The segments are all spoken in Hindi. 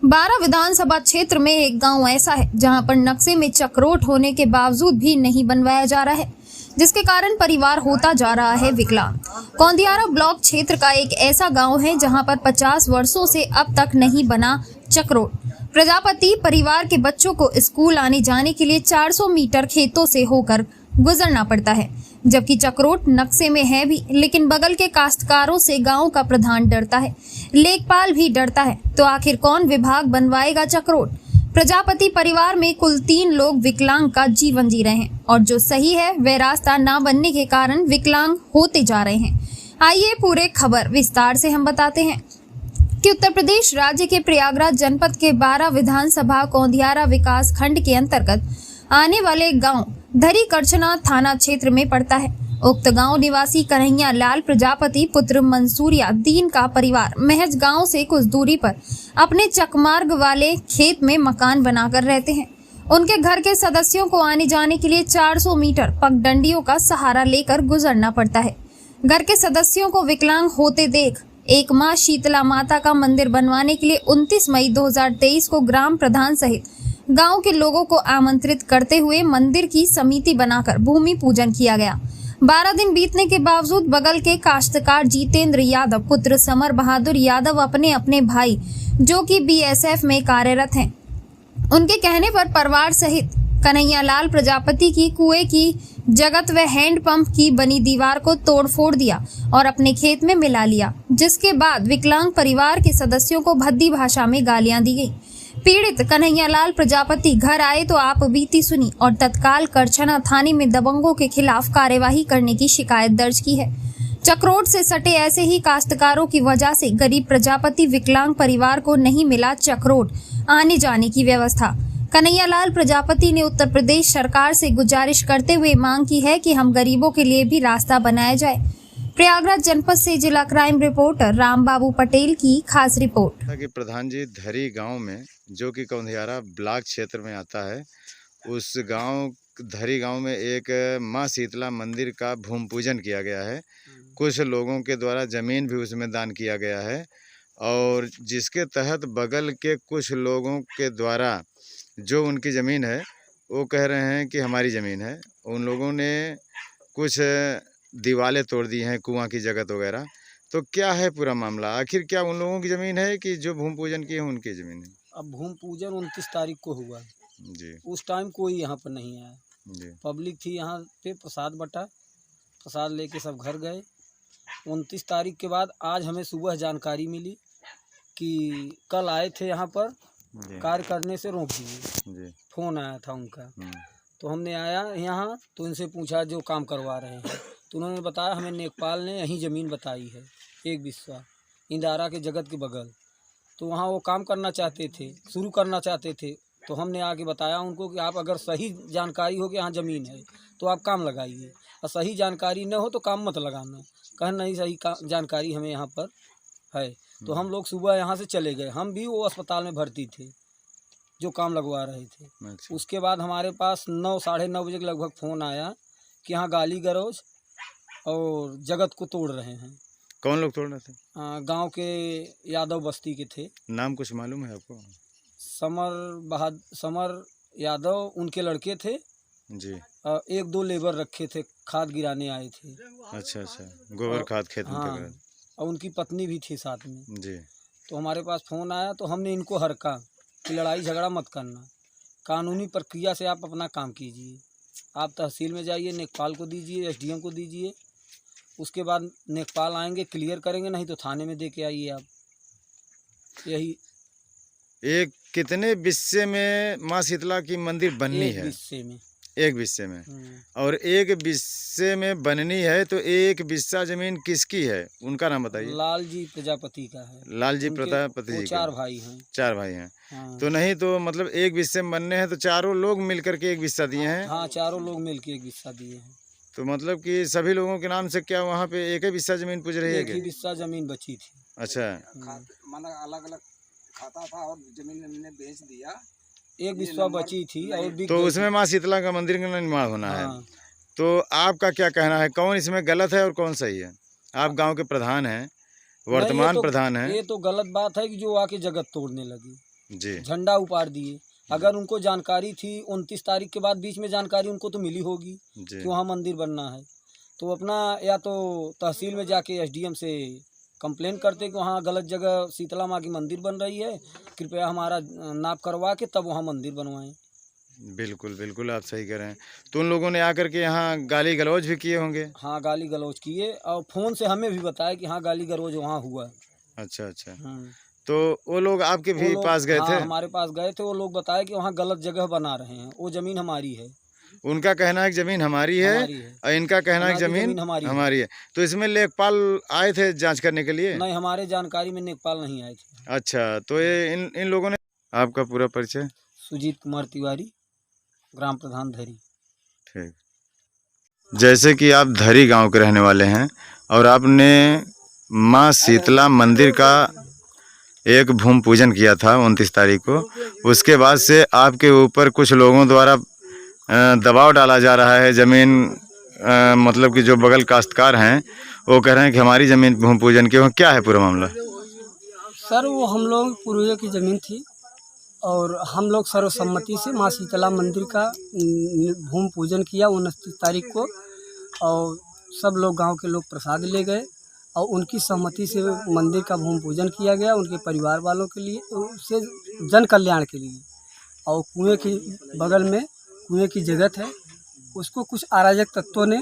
बारा विधानसभा क्षेत्र में एक गांव ऐसा है जहां पर नक्शे में चक्रोट होने के बावजूद भी नहीं बनवाया जा रहा है, जिसके कारण परिवार होता जा रहा है विकलांग। कौंदियारा ब्लॉक क्षेत्र का एक ऐसा गांव है जहां पर 50 वर्षों से अब तक नहीं बना चक्रोट। प्रजापति परिवार के बच्चों को स्कूल आने जाने के लिए 400 मीटर खेतों से होकर गुजरना पड़ता है, जबकि चक्रोट नक्शे में है भी, लेकिन बगल के काश्तकारों से गांव का प्रधान डरता है, लेखपाल भी डरता है। तो आखिर कौन विभाग बनवाएगा चक्रोट? प्रजापति परिवार में कुल 3 लोग विकलांग का जीवन जी रहे हैं और जो सही है वह रास्ता ना बनने के कारण विकलांग होते जा रहे हैं। आइए पूरे खबर विस्तार से हम बताते हैं कि उत्तर प्रदेश राज्य के प्रयागराज जनपद के बारा विधानसभा कौंदियारा विकास खंड के अंतर्गत आने वाले गांव धरी करछना थाना क्षेत्र में पड़ता है। उक्त गांव निवासी कन्हैया लाल प्रजापति पुत्र मंसूरिया दीन का परिवार महज गांव से कुछ दूरी पर अपने चकमार्ग वाले खेत में मकान बनाकर रहते हैं। उनके घर के सदस्यों को आने जाने के लिए 400 मीटर पगडंडियों का सहारा लेकर गुजरना पड़ता है। घर के सदस्यों को विकलांग होते देख एक मां शीतला माता का मंदिर बनवाने के लिए 29 मई 2023 को ग्राम प्रधान सहित गांव के लोगों को आमंत्रित करते हुए मंदिर की समिति बनाकर भूमि पूजन किया गया। 12 दिन बीतने के बावजूद बगल के काश्तकार जितेंद्र यादव पुत्र समर बहादुर यादव अपने अपने भाई जो कि बीएसएफ में कार्यरत हैं, उनके कहने पर परिवार सहित कन्हैया लाल प्रजापति की कुएं की जगत व हैंडपंप की बनी दीवार को तोड़-फोड़ दिया और अपने खेत में मिला लिया, जिसके बाद विकलांग परिवार के सदस्यों को भद्दी भाषा में गालियां दी गई। पीड़ित कन्हैया लाल प्रजापति घर आए तो आप बीती सुनी और तत्काल करछना थाने में दबंगों के खिलाफ कार्यवाही करने की शिकायत दर्ज की है। चक्रोट से सटे ऐसे ही काश्तकारों की वजह से गरीब प्रजापति विकलांग परिवार को नहीं मिला चक्रोट आने जाने की व्यवस्था। कन्हैया लाल प्रजापति ने उत्तर प्रदेश सरकार से गुजारिश करते हुए मांग की है कि हम गरीबों के लिए भी रास्ता बनाया जाए। प्रयागराज जनपद से जिला क्राइम रिपोर्टर रामबाबू पटेल की खास रिपोर्ट। कि प्रधान जी धरी गांव में जो कि कौंदियारा ब्लॉक क्षेत्र में आता है, उस गांव धरी गांव में एक मां शीतला मंदिर का भूमि पूजन किया गया है। कुछ लोगों के द्वारा जमीन भी उसमें दान किया गया है और जिसके तहत बगल के कुछ लोगों के द्वारा जो उनकी ज़मीन है वो कह रहे हैं कि हमारी ज़मीन है। उन लोगों ने कुछ दीवारें तोड़ दी हैं, कुआं की जगत वगैरह। तो क्या है पूरा मामला? आखिर क्या उन लोगों की ज़मीन है कि जो भूमि पूजन की है उनकी ज़मीन है? अब भूमि पूजन 29 तारीख को हुआ जी। उस टाइम कोई यहाँ पर नहीं आया जी। पब्लिक थी यहाँ पे, प्रसाद बटा, प्रसाद लेके सब घर गए। 29 तारीख के बाद आज हमें सुबह जानकारी मिली कि कल आए थे यहाँ पर, कार्य करने से रोक दिए। फ़ोन आया था उनका, तो हमने आया यहाँ तो इनसे पूछा जो काम करवा रहे हैं, तो उन्होंने बताया हमें लेखपाल ने यहीं ज़मीन बताई है, एक बिस्सा इंदारा के जगत के बगल, तो वहाँ वो काम करना चाहते थे, शुरू करना चाहते थे। तो हमने आके बताया उनको कि आप अगर सही जानकारी हो कि यहाँ ज़मीन है तो आप काम लगाइए, और सही जानकारी न हो तो काम मत लगाना। कहा नहीं, सही जानकारी हमें यहाँ पर है। तो हम लोग सुबह यहाँ से चले गए। हम भी वो अस्पताल में भर्ती थे जो काम लगवा रहे थे। अच्छा। उसके बाद हमारे पास 9 साढ़े 9 बजे के लगभग फ़ोन आया कि यहाँ गाली गलौज और जगत को तोड़ रहे हैं। कौन लोग तोड़ रहे थे? गांव के यादव बस्ती के थे। नाम कुछ मालूम है आपको? समर यादव उनके लड़के थे जी। 1-2 लेबर रखे थे, खाद गिराने आए थे। अच्छा अच्छा, गोबर खाद खेत में हाँ, कर। और उनकी पत्नी भी थी साथ में। जी। तो हमारे पास फ़ोन आया तो हमने इनको हरका कि लड़ाई झगड़ा मत करना, कानूनी प्रक्रिया से आप अपना काम कीजिए। आप तहसील में जाइए, लेखपाल को दीजिए, एसडीएम को दीजिए, उसके बाद लेखपाल आएंगे, क्लियर करेंगे, नहीं तो थाने में दे के आइए आप। यही एक कितने बिस्से में माँ शीतला की मंदिर बननी है? बिस्से में। एक बिस्से में। और एक बिस्से में बननी है तो एक बिस्सा जमीन किसकी है? उनका नाम बताइए। लाल जी प्रजापति का है। लाल जी प्रजापति जी। 4 भाई हैं। 4 भाई हैं। हाँ। तो नहीं तो मतलब एक बिस्से में बनने हैं तो चारों लोग मिलकर के एक बिस्सा दिए हैं? हाँ, चारों लोग मिलकर एक बिस्सा दिए हैं। तो मतलब कि सभी लोगों के नाम से क्या वहाँ पे एक ही बिस्सा जमीन पूज रही है? एक ही बिस्सा जमीन बची थी। अच्छा। माना अलग अलग खाता था और जमीन हमने बेच दिया, एक बिस्सा बची थी और तो उसमें माँ शीतला का मंदिर का निर्माण होना है। हाँ। तो आपका क्या कहना है, कौन इसमें गलत है और कौन सही है? आप गांव के प्रधान हैं, वर्तमान प्रधान हैं। ये तो गलत बात है कि जो आके जगत तोड़ने लगी। जी झंडा उपाड़ दिए। अगर उनको जानकारी थी 29 तारीख के बाद, बीच में जानकारी उनको तो मिली होगी जी कि वहाँ मंदिर बनना है, तो अपना या तो तहसील में जाके एसडीएम से कंप्लेन करते कि वहाँ गलत जगह शीतला माँ की मंदिर बन रही है, कृपया हमारा नाप करवा के तब वहाँ मंदिर बनवाएं। बिल्कुल बिल्कुल, आप सही कह रहे हैं। तो उन लोगों ने आकर के यहाँ गाली गलौज भी किए होंगे। हाँ, गाली गलौज किए और फ़ोन से हमें भी बताया कि हाँ गाली गलौज वहाँ हुआ। अच्छा अच्छा, हम्म। तो वो लोग आपके वो भी लोग पास गए हाँ थे? हमारे पास गए थे, वो लोग बताए कि वहाँ गलत जगह बना रहे हैं, वो ज़मीन हमारी है। उनका कहना है कि जमीन हमारी है हमारी है। और इनका कहना है कि हमारी जमीन ज़मीन हमारी है। हमारी है। तो इसमें लेखपाल आए थे जांच करने के लिए? नहीं, हमारे जानकारी में लेखपाल नहीं आए थे। अच्छा, तो ये इन लोगों ने आपका पूरा परिचय? सुजीत कुमार तिवारी, ग्राम प्रधान धरी। ठीक। जैसे कि आप धरी गांव के रहने वाले हैं और आपने माँ शीतला मंदिर का एक भूमि पूजन किया था 29 तारीख को, उसके बाद से आपके ऊपर कुछ लोगों द्वारा दबाव डाला जा रहा है। ज़मीन मतलब कि जो बगल काश्तकार हैं वो कह रहे हैं कि हमारी ज़मीन भूमि पूजन की। क्या है पूरा मामला? सर वो हम लोग पूर्वजों की ज़मीन थी और हम लोग सर्वसम्मति से माँ शीतला मंदिर का भूमि पूजन किया 29 तारीख को, और सब लोग गांव के लोग प्रसाद ले गए और उनकी सहमति से मंदिर का भूमि पूजन किया गया उनके परिवार वालों के लिए, उससे जन कल्याण के लिए। और कुएं के बगल में कुएं की जगत है, उसको कुछ अराजक तत्वों ने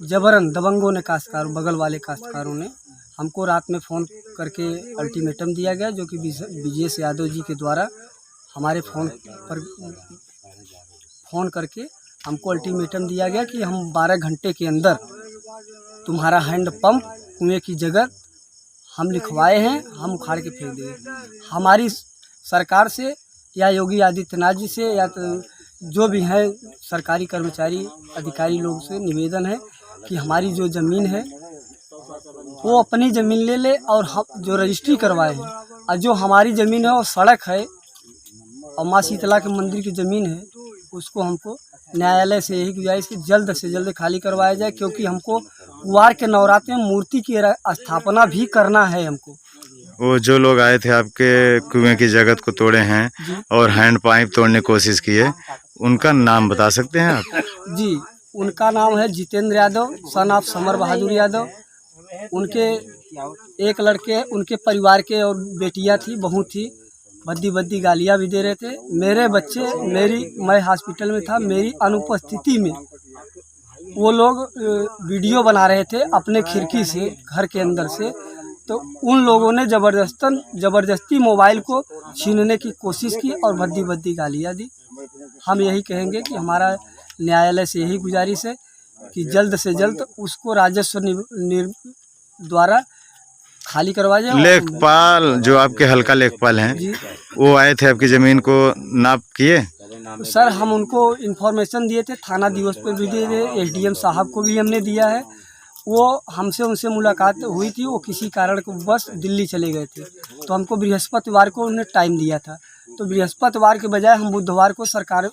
जबरन दबंगों ने, काश्तकार बगल वाले काश्तकारों ने हमको रात में फ़ोन करके अल्टीमेटम दिया गया, जो कि विजेश यादव जी के द्वारा हमारे फ़ोन पर फ़ोन करके हमको अल्टीमेटम दिया गया कि हम 12 घंटे के अंदर तुम्हारा हैंड पंप कुएं की जगह हम लिखवाए हैं, हम उखाड़ के फेंक देंगे। हमारी सरकार से या योगी आदित्यनाथ जी से या तो जो भी है सरकारी कर्मचारी अधिकारी लोग से निवेदन है कि हमारी जो ज़मीन है वो अपनी ज़मीन ले ले और हम जो रजिस्ट्री करवाए हैं, और जो हमारी ज़मीन है वो सड़क है और माँ शीतला के मंदिर की ज़मीन है, उसको हमको न्यायालय से यही गुजारिश कि जल्द से जल्द खाली करवाया जाए, क्योंकि हमको कुवार के नवरात्र में मूर्ति की स्थापना भी करना है हमको। वो जो लोग आए थे आपके कुएं की जगत को तोड़े हैं और हैंड पाइप तोड़ने की कोशिश किए, उनका नाम बता सकते हैं आप? जी, उनका नाम है जितेंद्र यादव, सन ऑफ समर बहादुर यादव। उनके एक लड़के, उनके परिवार के और बेटियां थी, बहू थी, भद्दी भद्दी गालियां भी दे रहे थे। मेरे बच्चे, मैं हॉस्पिटल में था, मेरी अनुपस्थिति में वो लोग वीडियो बना रहे थे अपने खिड़की से, घर के अंदर से। तो उन लोगों ने ज़बरदस्ती मोबाइल को छीनने की कोशिश की और भद्दी भद्दी गालियाँ दी। हम यही कहेंगे कि हमारा न्यायालय से यही गुजारिश है कि जल्द से जल्द उसको राजस्व द्वारा खाली करवा जाए। लेखपाल जो आपके हल्का लेखपाल हैं जी वो आए थे आपकी ज़मीन को नाप किए? सर, हम उनको इन्फॉर्मेशन दिए थे, थाना दिवस पर भी दिए थे, एसडीएम साहब को भी हमने दिया है। वो हमसे उनसे मुलाकात हुई थी, वो किसी कारण को बस दिल्ली चले गए थे, तो हमको बृहस्पतिवार को उन्हें टाइम दिया था, तो बृहस्पतिवार के बजाय हम बुधवार को सरकारी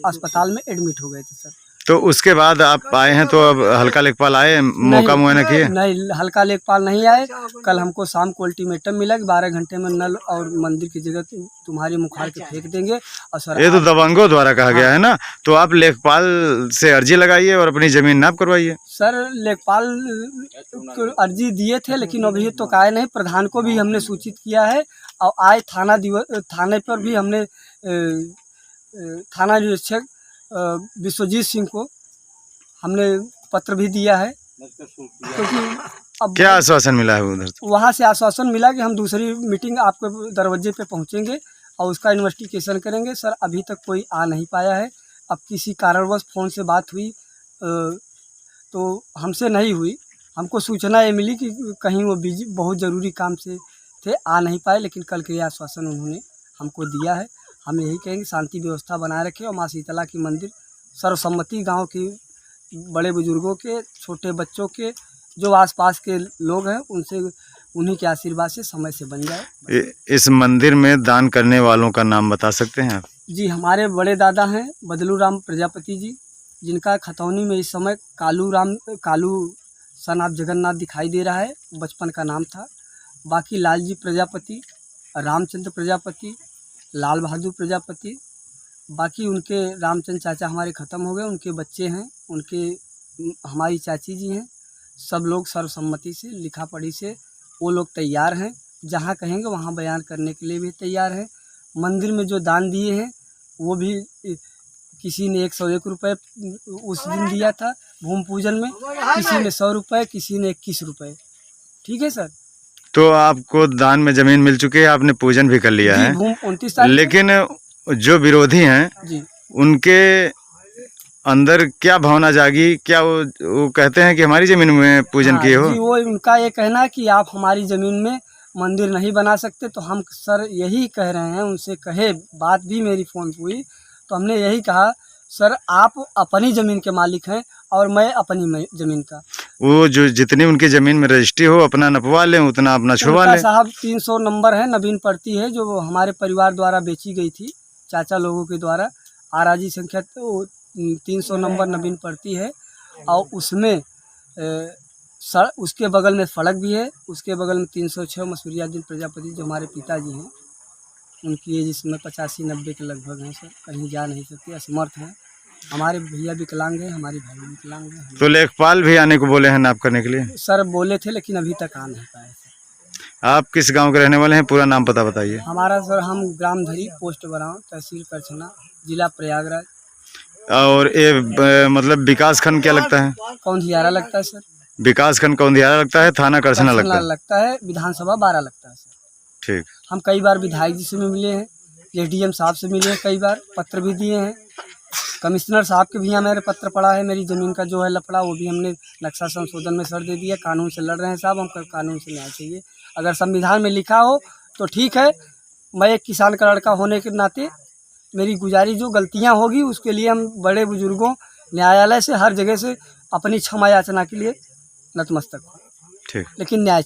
अस्पताल में एडमिट हो गए थे सर। तो उसके बाद आप आए हैं, तो अब हल्का लेखपाल आए, मौका मुआयना किए? नहीं, हल्का लेखपाल नहीं आए। कल हमको शाम को अल्टीमेटम मिला कि 12 घंटे में नल और मंदिर की जगह तुम्हारी मुखार के फेंक देंगे। और सर ये तो दबंगों द्वारा कहा गया है ना, तो आप लेखपाल से अर्जी लगाइए और अपनी ज़मीन नाप करवाइए। सर, लेखपाल को अर्जी दिए थे, लेकिन अभी तो आए नहीं। प्रधान को भी हमने सूचित किया है और आए थाने पर भी हमने थाना निरीक्षक विश्वजीत सिंह को हमने पत्र भी दिया है, क्योंकि अब क्या आश्वासन मिला है उधर? वहाँ से आश्वासन मिला कि हम दूसरी मीटिंग आपके दरवाजे पे पहुँचेंगे और उसका इन्वेस्टिगेशन करेंगे। सर, अभी तक कोई आ नहीं पाया है। अब किसी कारणवश फ़ोन से बात हुई तो हमसे नहीं हुई, हमको सूचना ये मिली कि कहीं वो बिजी बहुत ज़रूरी काम से थे, आ नहीं पाए, लेकिन कल के आश्वासन उन्होंने हमको दिया है। हम यही कहेंगे शांति व्यवस्था बनाए रखें और माँ शीतला की मंदिर सर्वसम्मति गांव की बड़े बुजुर्गों के, छोटे बच्चों के, जो आसपास के लोग हैं, उनसे उन्हीं के आशीर्वाद से समय से बन जाए। इस मंदिर में दान करने वालों का नाम बता सकते हैं आप? जी, हमारे बड़े दादा हैं बदलू राम प्रजापति जी, जिनका खतौनी में इस समय कालू सन ऑफ जगन्नाथ दिखाई दे रहा है, बचपन का नाम था। बाकी लालजी प्रजापति, रामचंद्र प्रजापति, लाल बहादुर प्रजापति। बाकी उनके रामचंद्र चाचा हमारे ख़त्म हो गए, उनके बच्चे हैं, उनके हमारी चाची जी हैं। सब लोग सर्वसम्मति से, लिखा पढ़ी से वो लोग तैयार हैं। जहाँ कहेंगे वहाँ बयान करने के लिए भी तैयार हैं। मंदिर में जो दान दिए हैं वो भी किसी ने 101 रुपये उस दिन दिया था भूमि पूजन में, किसी ने 100 रुपये, किसी ने 21 रुपये। ठीक है सर। तो आपको दान में जमीन मिल चुकी है, आपने पूजन भी कर लिया जी, है, भूमि 29 तारीख लेकिन जो विरोधी हैं जी उनके अंदर क्या भावना जागी? क्या वो कहते हैं कि हमारी जमीन में पूजन हाँ किए हो? जी, वो उनका ये कहना है कि आप हमारी ज़मीन में मंदिर नहीं बना सकते। तो हम सर यही कह रहे हैं, उनसे कहे, बात भी मेरी फ़ोन पे हुई तो हमने यही कहा, सर आप अपनी ज़मीन के मालिक हैं और मैं अपनी ज़मीन का। वो जो जितनी उनकी जमीन में रजिस्ट्री हो अपना नपवा लें, उतना अपना छुपवा उनका लें। साहब 300 नंबर है, नवीन पड़ती है, जो हमारे परिवार द्वारा बेची गई थी, चाचा लोगों के द्वारा। आराजी संख्या तो 300 नंबर नवीन पड़ती है और उसमें उसके बगल में सड़क भी है। उसके बगल में 306 मसूरियादीन प्रजापति जो हमारे पिताजी हैं, उनकी एज इसमें 85-90 के लगभग हैं सर। कहीं जा नहीं सकते, असमर्थ हैं। हमारे भैया विकलांग हैं, हमारी भाई विकलांग हैं। तो लेखपाल भी आने को बोले हैं नाप करने के लिए? सर बोले थे लेकिन अभी तक आ नहीं पाए सर। आप किस गांव के रहने वाले हैं? पूरा नाम पता बताइए। हमारा सर, हम ग्राम धरी, पोस्ट बराव, तहसील करछना, जिला प्रयागराज। और ये मतलब विकास खंड क्या लगता है? कौंधियारा लगता है सर। विकास खंड कौंधियारा लगता है, थाना करसना लगता है। है, विधानसभा 12 लगता है सर। ठीक। हम कई बार विधायक जी से भी मिले हैं, एसडीएम साहब से मिले हैं, कई बार पत्र भी दिए हैं। कमिश्नर साहब के भी यहाँ मेरे पत्र पड़ा है। मेरी ज़मीन का जो है लफड़ा, वो भी हमने नक्शा संशोधन में सर दे दिया। कानून से लड़ रहे हैं साहब, हमको कानून से न्याय चाहिए। अगर संविधान में लिखा हो तो ठीक है। मैं एक किसान का लड़का होने के नाते मेरी गुजारिश, जो गलतियाँ होगी उसके लिए हम बड़े बुजुर्गों, न्यायालय से, हर जगह से अपनी क्षमा याचना के लिए नतमस्तक हो, ठीक। लेकिन न्याय